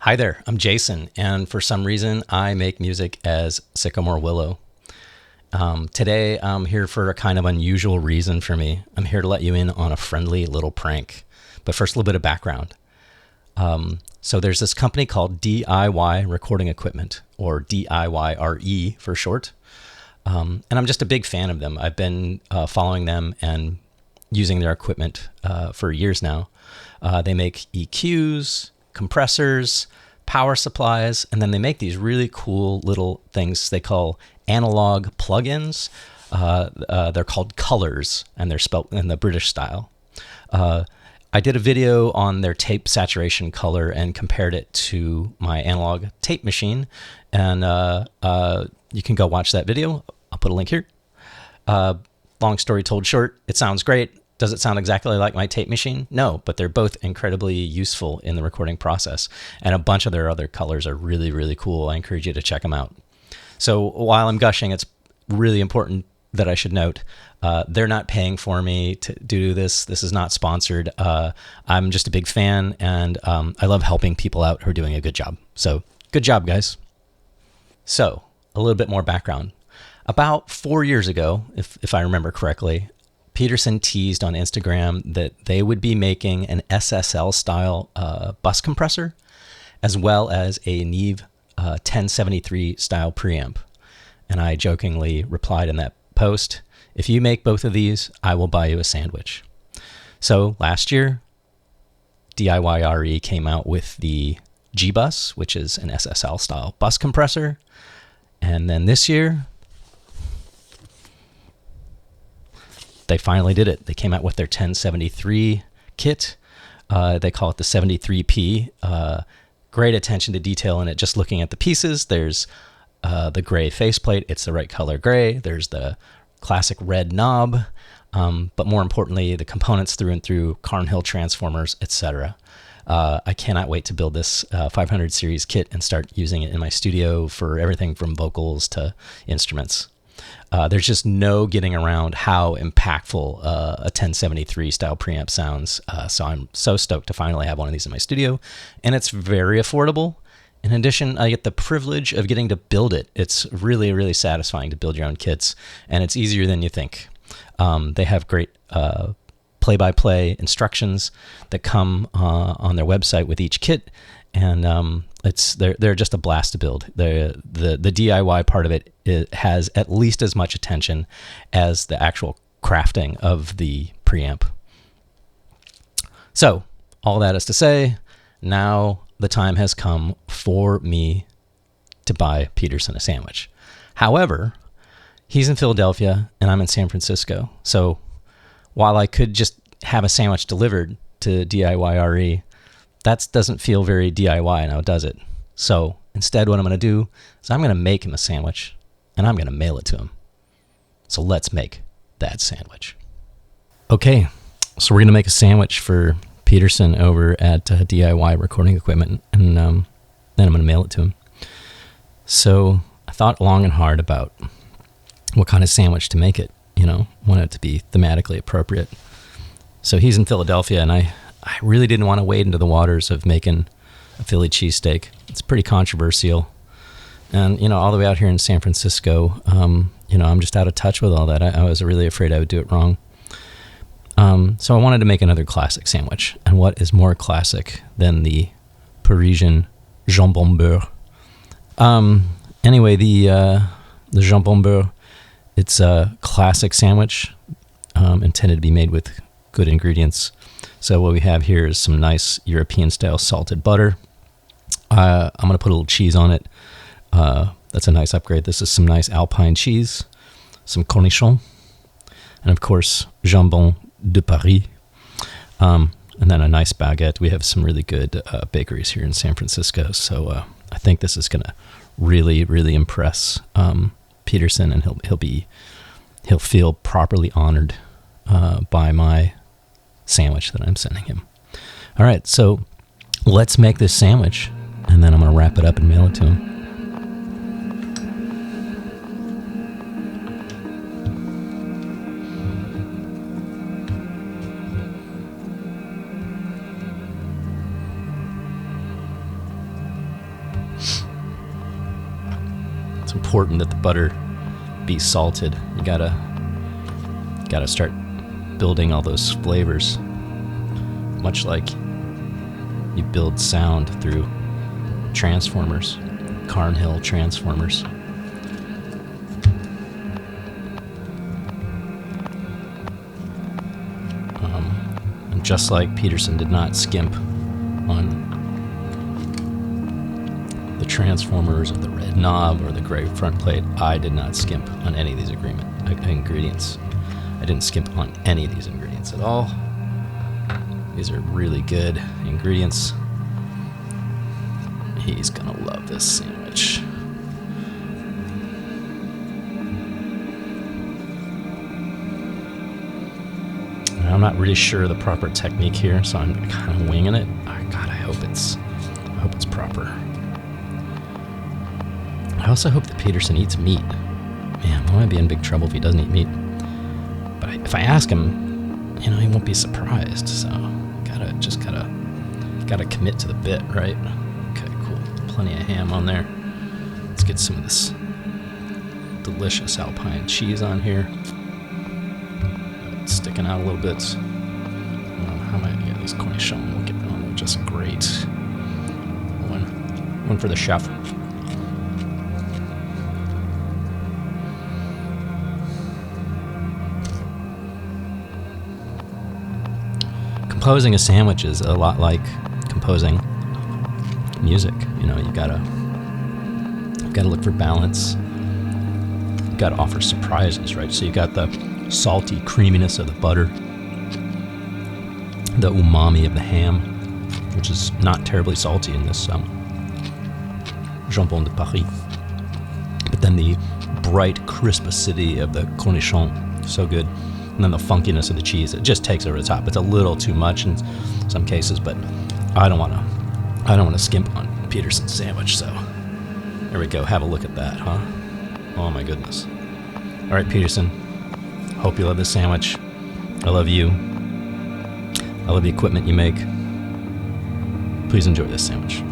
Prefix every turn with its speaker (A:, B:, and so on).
A: Hi there, I'm Jason, and for some reason I make music as Sycamore Willow. Today I'm here for a kind of unusual reason for me. I'm here to let you in on a friendly little prank. But first, a little bit of background. So there's this company called DIY Recording Equipment, or DIYRE for short. And I'm just a big fan of them. I've been following them and using their equipment for years now. They make EQs, compressors, power supplies, and then they make these really cool little things they call analog plugins. They're called colors, and they're spelled in the British style. I did a video on their tape saturation color and compared it to my analog tape machine, and you can go watch that video. I'll put a link here. Long story told short, it sounds great. Does it sound exactly like my tape machine? No, but they're both incredibly useful in the recording process. And a bunch of their other colors are really, really cool. I encourage you to check them out. So while I'm gushing, it's really important that I should note, they're not paying for me to do this. This is not sponsored. I'm just a big fan, and I love helping people out who are doing a good job. So good job, guys. So a little bit more background. About 4 years ago, if I remember correctly, Peterson teased on Instagram that they would be making an SSL-style bus compressor, as well as a Neve 1073-style preamp. And I jokingly replied in that post, if you make both of these, I will buy you a sandwich. So last year, DIYRE came out with the G-Bus, which is an SSL-style bus compressor. And then this year, they finally did it. They came out with their 1073 kit. They call it the 73P. Great attention to detail in it. Just looking at the pieces, there's the gray faceplate. It's the right color gray. There's the classic red knob. But more importantly, the components through and through, Carnhill transformers, etc. I cannot wait to build this 500 series kit and start using it in my studio for everything from vocals to instruments. There's just no getting around how impactful a 1073 style preamp sounds. So I'm so stoked to finally have one of these in my studio, and it's very affordable. In addition, I get the privilege of getting to build it. It's really, really satisfying to build your own kits, and it's easier than you think. They have great play-by-play instructions that come on their website with each kit, and they're just a blast to build. The DIY part of it has at least as much attention as the actual crafting of the preamp. So all that is to say, now the time has come for me to buy Peterson a sandwich. However, he's in Philadelphia and I'm in San Francisco. So while I could just have a sandwich delivered to DIYRE, that doesn't feel very DIY now, does it? So instead, what I'm going to do is I'm going to make him a sandwich, and I'm going to mail it to him. So let's make that sandwich. Okay, so we're going to make a sandwich for Peterson over at DIY Recording Equipment, and then I'm going to mail it to him. So I thought long and hard about what kind of sandwich to make it. Want it to be thematically appropriate. So he's in Philadelphia, and I really didn't want to wade into the waters of making a Philly cheesesteak. It's pretty controversial. And, all the way out here in San Francisco, I'm just out of touch with all that. I was really afraid I would do it wrong. So I wanted to make another classic sandwich. And what is more classic than the Parisian jambon beurre? Anyway, the jambon beurre, it's a classic sandwich intended to be made with good ingredients. So what we have here is some nice European-style salted butter. I'm going to put a little cheese on it. That's a nice upgrade. This is some nice Alpine cheese, some cornichons, and of course, jambon de Paris, and then a nice baguette. We have some really good bakeries here in San Francisco, so I think this is going to really, really impress Peterson, and he'll feel properly honored by my sandwich that I'm sending him. All right, so let's make this sandwich, and then I'm going to wrap it up and mail it to him. important that the butter be salted. You gotta start building all those flavors, much like you build sound through transformers, Carnhill transformers. And just like Peterson did not skimp on the transformers or the red knob or the gray front plate, I did not skimp on any of these ingredients. I didn't skimp on any of these ingredients at all. These are really good ingredients. He's gonna love this sandwich. I'm not really sure the proper technique here, so I'm kind of winging it. God, I hope it's proper. I also hope that Peterson eats meat. Man, I might be in big trouble if he doesn't eat meat. But if I ask him, he won't be surprised. So gotta commit to the bit, right? Okay, cool. Plenty of ham on there. Let's get some of this delicious Alpine cheese on here. It's sticking out a little bit. How am I? Yeah, these cornichons will get on there just great. One for the chef. Composing a sandwich is a lot like composing music. You gotta look for balance. You gotta offer surprises, right? So you got the salty creaminess of the butter, the umami of the ham, which is not terribly salty in this jambon de Paris, but then the bright crisp acidity of the cornichon, so good. And then the funkiness of the cheese, it just takes over the top. It's a little too much in some cases, but I don't want to skimp on Peterson's sandwich. So there we go. Have a look at that, huh? Oh my goodness. All right, Peterson. Hope you love this sandwich. I love you. I love the equipment you make. Please enjoy this sandwich.